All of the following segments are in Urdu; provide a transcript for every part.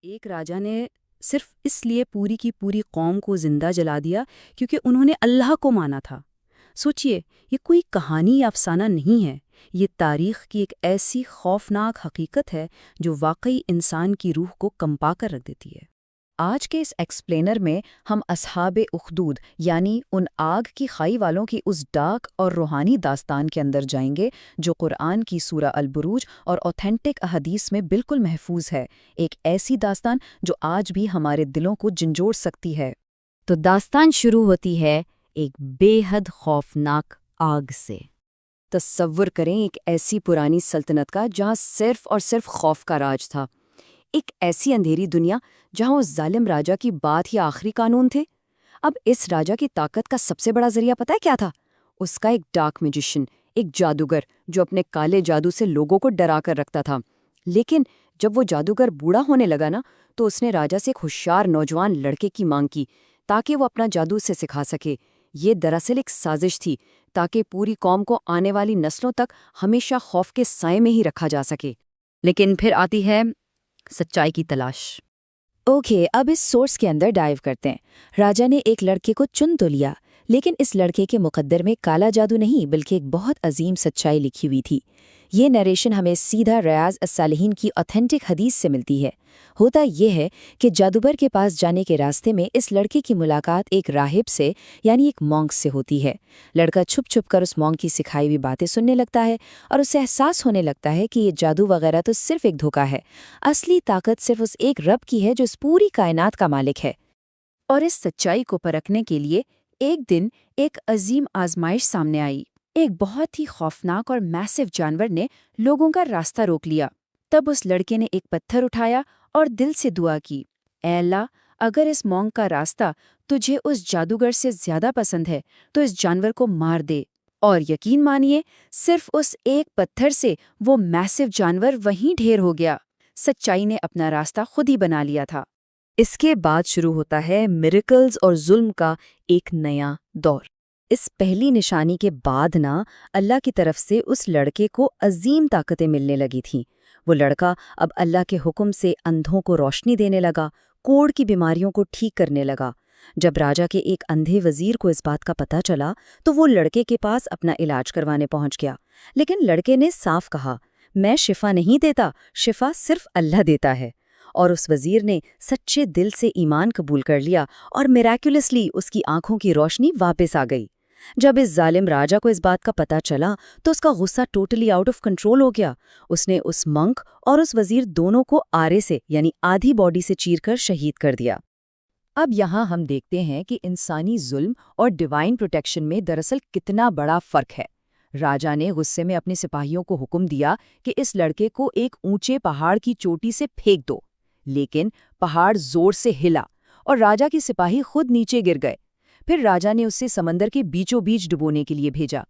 ایک راجا نے صرف اس لیے پوری کی پوری قوم کو زندہ جلا دیا کیونکہ انہوں نے اللہ کو مانا تھا۔ سوچئے، یہ کوئی کہانی یا افسانہ نہیں ہے، یہ تاریخ کی ایک ایسی خوفناک حقیقت ہے جو واقعی انسان کی روح کو کمپا کر رکھ دیتی ہے۔ آج کے اس ایکسپلینر میں ہم اصحاب اخدود یعنی ان آگ کی کھائی والوں کی اس ڈارک اور روحانی داستان کے اندر جائیں گے جو قرآن کی سورہ البروج اور اوتھینٹک احادیث میں بالکل محفوظ ہے، ایک ایسی داستان جو آج بھی ہمارے دلوں کو جھنجھوڑ سکتی ہے۔ تو داستان شروع ہوتی ہے ایک بے حد خوفناک آگ سے۔ تصور کریں ایک ایسی پرانی سلطنت کا جہاں صرف اور صرف خوف کا راج تھا، ایک ایسی اندھیری دنیا جہاں اس ظالم راجا کی بات ہی آخری قانون تھے۔ اب اس راجا کی طاقت کا سب سے بڑا ذریعہ پتہ ہے کیا تھا؟ اس کا ایک ڈارک میجیشین، ایک جادوگر جو اپنے کالے جادو سے لوگوں کو ڈرا کر رکھتا تھا۔ لیکن جب وہ جادوگر بوڑھا ہونے لگا نا، تو اس نے راجا سے ایک ہوشیار نوجوان لڑکے کی مانگ کی تاکہ وہ اپنا جادو اسے سکھا سکے۔ یہ دراصل ایک سازش تھی تاکہ پوری قوم کو آنے والی نسلوں تک ہمیشہ خوف کے سائے میں ہی رکھا جا سکے۔ لیکن پھر آتی ہے سچائی کی تلاش۔ اب اس سورس کے اندر ڈائیو کرتے ہیں۔ راجا نے ایک لڑکے کو چن تو لیا، لیکن اس لڑکے کے مقدر میں کالا جادو نہیں بلکہ ایک بہت عظیم سچائی لکھی ہوئی تھی۔ یہ نیریشن ہمیں سیدھا ریاض الصالحین کی اوتھینٹک حدیث سے ملتی ہے۔ ہوتا یہ ہے کہ جادوگر کے پاس جانے کے راستے میں اس لڑکے کی ملاقات ایک راہب سے یعنی ایک مونک سے ہوتی ہے۔ لڑکا چھپ چھپ کر اس مونک کی سکھائی ہوئی باتیں سننے لگتا ہے اور اسے احساس ہونے لگتا ہے کہ یہ جادو وغیرہ تو صرف ایک دھوکہ ہے، اصلی طاقت صرف اس ایک رب کی ہے جو اس پوری کائنات کا مالک ہے۔ اور اس سچائی کو پرکھنے کے لیے ایک دن ایک عظیم آزمائش سامنے آئی۔ ایک بہت ہی خوفناک اور میسو جانور نے لوگوں کا راستہ روک لیا۔ تب اس لڑکے نے ایک پتھر اٹھایا اور دل سے دعا کی، اے اللہ، اگر اس مونک کا راستہ تجھے اس جادوگر سے زیادہ پسند ہے تو اس جانور کو مار دے۔ اور یقین مانیے، صرف اس ایک پتھر سے وہ میسو جانور وہیں ڈھیر ہو گیا۔ سچائی نے اپنا راستہ خود ہی بنا لیا تھا۔ اس کے بعد شروع ہوتا ہے میریکلز اور ظلم کا ایک نیا دور۔ اس پہلی نشانی کے بعد اللہ کی طرف سے اس لڑکے کو عظیم طاقتیں ملنے لگی تھیں۔ وہ لڑکا اب اللہ کے حکم سے اندھوں کو روشنی دینے لگا، کوڑ کی بیماریوں کو ٹھیک کرنے لگا۔ جب راجا کے ایک اندھے وزیر کو اس بات کا پتہ چلا تو وہ لڑکے کے پاس اپنا علاج کروانے پہنچ گیا، لیکن لڑکے نے صاف کہا، میں شفا نہیں دیتا، شفا صرف اللہ دیتا ہے۔ اور اس وزیر نے سچے دل سے ایمان قبول کر لیا اور میراکولسلی اس کی آنکھوں کی روشنی واپس آ گئی۔ جب اس ظالم راجا کو اس بات کا پتہ چلا تو اس کا غصہ ٹوٹلی آؤٹ آف کنٹرول ہو گیا۔ اس نے اس منک اور اس وزیر دونوں کو آرے سے یعنی آدھی باڈی سے چیر کر شہید کر دیا۔ اب یہاں ہم دیکھتے ہیں کہ انسانی ظلم اور ڈیوائن پروٹیکشن میں دراصل کتنا بڑا فرق ہے۔ راجا نے غصے میں اپنے سپاہیوں کو حکم دیا کہ اس لڑکے کو ایک اونچے پہاڑ کی چوٹی سے پھینک دو، لیکن پہاڑ زور سے ہلا اور راجا کے سپاہی خود نیچے گر گئے۔ پھر راجا نے اسے سمندر کے بیچوں بیچ ڈبونے کے لیے بھیجا،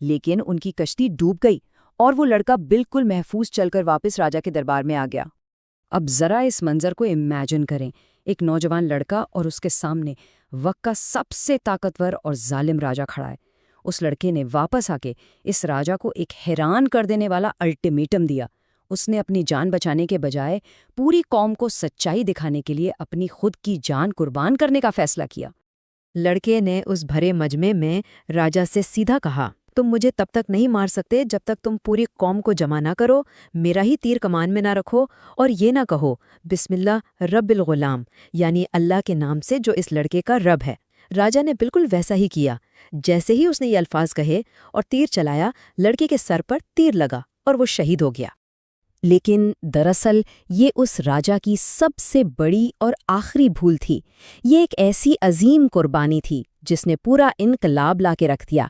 لیکن ان کی کشتی ڈوب گئی اور وہ لڑکا بالکل محفوظ چل کر واپس راجا کے دربار میں آ گیا۔ اب ذرا اس منظر کو امیجن کریں، ایک نوجوان لڑکا اور اس کے سامنے وقت کا سب سے طاقتور اور ظالم راجا کھڑا ہے۔ اس لڑکے نے واپس آ کے اس راجا کو ایک حیران کر دینے والا الٹیمیٹم دیا۔ اس نے اپنی جان بچانے کے بجائے پوری قوم کو سچائی دکھانے کے لیے اپنی خود کی جان قربان کرنے کا فیصلہ کیا۔ لڑکے نے اس بھرے مجمع میں راجا سے سیدھا کہا، تم مجھے تب تک نہیں مار سکتے جب تک تم پوری قوم کو جمع نہ کرو، میرا ہی تیر کمان میں نہ رکھو اور یہ نہ کہو بسم اللہ رب الغلام، یعنی اللہ کے نام سے جو اس لڑکے کا رب ہے۔ راجا نے بالکل ویسا ہی کیا۔ جیسے ہی اس نے یہ الفاظ کہے اور تیر چلایا، لڑکے کے سر پر تیر لگا اور وہ شہید ہو گیا۔ لیکن دراصل یہ اس راجا کی سب سے بڑی اور آخری بھول تھی۔ یہ ایک ایسی عظیم قربانی تھی جس نے پورا انقلاب لا کے رکھ دیا۔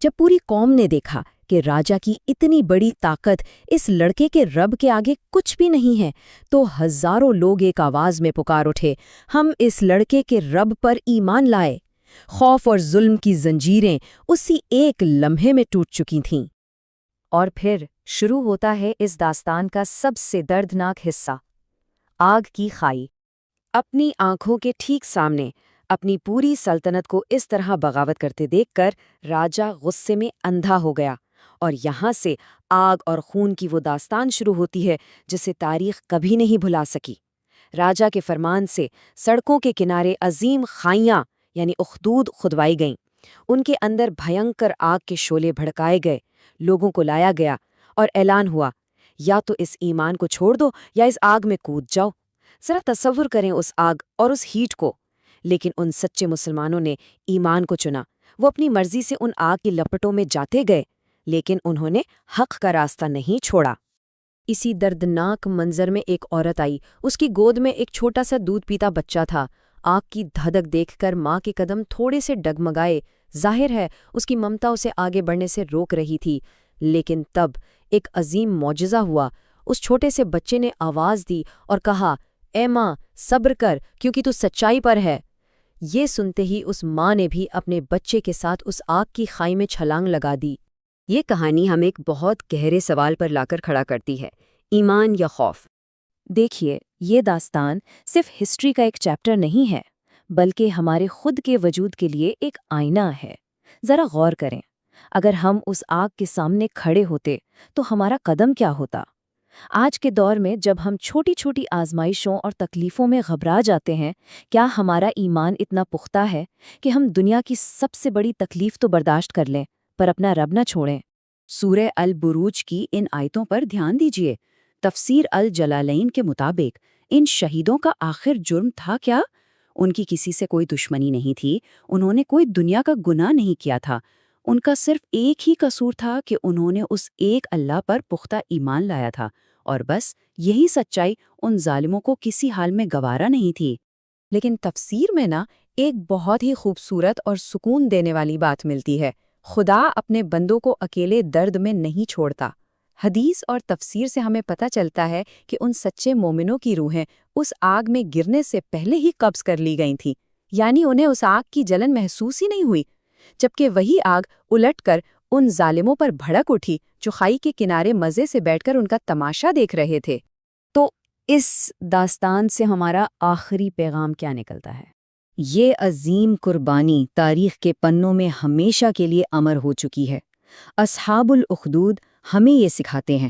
جب پوری قوم نے دیکھا کہ راجا کی اتنی بڑی طاقت اس لڑکے کے رب کے آگے کچھ بھی نہیں ہے، تو ہزاروں لوگ ایک آواز میں پکار اٹھے، ہم اس لڑکے کے رب پر ایمان لائے۔ خوف اور ظلم کی زنجیریں اسی ایک لمحے میں ٹوٹ چکی تھیں۔ اور پھر شروع ہوتا ہے اس داستان کا سب سے دردناک حصہ، آگ کی کھائی۔ اپنی آنکھوں کے ٹھیک سامنے اپنی پوری سلطنت کو اس طرح بغاوت کرتے دیکھ کر راجا غصے میں اندھا ہو گیا، اور یہاں سے آگ اور خون کی وہ داستان شروع ہوتی ہے جسے تاریخ کبھی نہیں بھلا سکی۔ راجا کے فرمان سے سڑکوں کے کنارے عظیم خائیاں یعنی اخدود کھدوائی گئیں، ان کے اندر بھینکر آگ کے شعلے بھڑکائے گئے، لوگوں کو لایا گیا اور اعلان ہوا، یا تو اس ایمان کو چھوڑ دو یا اس آگ میں کود جاؤ۔ ذرا تصور کریں اس آگ اور اس ہیٹ کو، لیکن ان سچے مسلمانوں نے ایمان کو چنا۔ وہ اپنی مرضی سے ان آگ کی لپٹوں میں جاتے گئے، لیکن انہوں نے حق کا راستہ نہیں چھوڑا۔ اسی دردناک منظر میں ایک عورت آئی، اس کی گود میں ایک چھوٹا سا دودھ پیتا بچہ تھا۔ آگ کی دھدک دیکھ کر ماں کے قدم تھوڑے سے ڈگمگائے، ظاہر ہے اس کی ممتا اسے آگے بڑھنے سے روک رہی تھی، لیکن تب ایک عظیم معجزہ ہوا۔ اس چھوٹے سے بچے نے آواز دی اور کہا، اے ماں صبر کر کیونکہ تو سچائی پر ہے۔ یہ سنتے ہی اس ماں نے بھی اپنے بچے کے ساتھ اس آگ کی خائی میں چھلانگ لگا دی۔ یہ کہانی ہمیں ایک بہت گہرے سوال پر لا کر کھڑا کرتی ہے، ایمان یا خوف؟ دیکھیے، یہ داستان صرف ہسٹری کا ایک چیپٹر نہیں ہے، بلکہ ہمارے خود کے وجود کے لیے ایک آئینہ ہے۔ ذرا غور کریں، اگر ہم اس آگ کے سامنے کھڑے ہوتے تو ہمارا قدم کیا ہوتا؟ آج کے دور میں جب ہم چھوٹی چھوٹی آزمائشوں اور تکلیفوں میں گھبرا جاتے ہیں، کیا ہمارا ایمان اتنا پختہ ہے کہ ہم دنیا کی سب سے بڑی تکلیف تو برداشت کر لیں پر اپنا رب نہ چھوڑیں؟ سورہ البروج کی ان آیتوں پر دھیان دیجیے۔ تفسیر الجلالین کے مطابق ان شہیدوں کا آخر جرم تھا کیا؟ ان کی کسی سے کوئی دشمنی نہیں تھی، انہوں نے کوئی دنیا کا گناہ نہیں کیا تھا، ان کا صرف ایک ہی قصور تھا کہ انہوں نے اس ایک اللہ پر پختہ ایمان لایا تھا، اور بس یہی سچائی ان ظالموں کو کسی حال میں گوارا نہیں تھی۔ لیکن تفسیر میں ایک بہت ہی خوبصورت اور سکون دینے والی بات ملتی ہے، خدا اپنے بندوں کو اکیلے درد میں نہیں چھوڑتا۔ حدیث اور تفسیر سے ہمیں پتہ چلتا ہے کہ ان سچے مومنوں کی روحیں اس آگ میں گرنے سے پہلے ہی قبض کر لی گئی تھیں، یعنی انہیں اس آگ کی جلن محسوس ہی نہیں ہوئی، جبکہ وہی آگ الٹ کر ان ظالموں پر بھڑک اٹھی جو خائی کے کنارے مزے سے بیٹھ کر ان کا تماشا دیکھ رہے تھے۔ تو اس داستان سے ہمارا آخری پیغام کیا نکلتا ہے؟ یہ عظیم قربانی تاریخ کے پنوں میں ہمیشہ کے لیے امر ہو چکی ہے۔ اصحاب الاخدود ہمیں یہ سکھاتے ہیں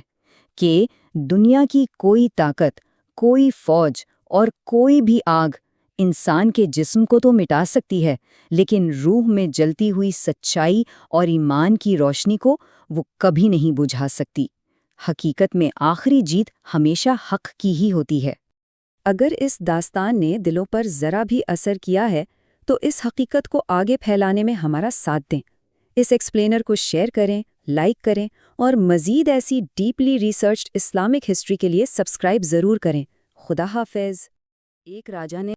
کہ دنیا کی کوئی طاقت، کوئی فوج اور کوئی بھی آگ انسان کے جسم کو تو مٹا سکتی ہے، لیکن روح میں جلتی ہوئی سچائی اور ایمان کی روشنی کو وہ کبھی نہیں بجھا سکتی۔ حقیقت میں آخری جیت ہمیشہ حق کی ہی ہوتی ہے۔ اگر اس داستان نے دلوں پر ذرا بھی اثر کیا ہے تو اس حقیقت کو آگے پھیلانے میں ہمارا ساتھ دیں۔ اس ایکسپلینر کو شیئر کریں، لائک کریں اور مزید ایسی ڈیپلی ریسرچڈ اسلامک ہسٹری کے لیے سبسکرائب ضرور کریں۔ خدا حافظ۔ ایک راجا نے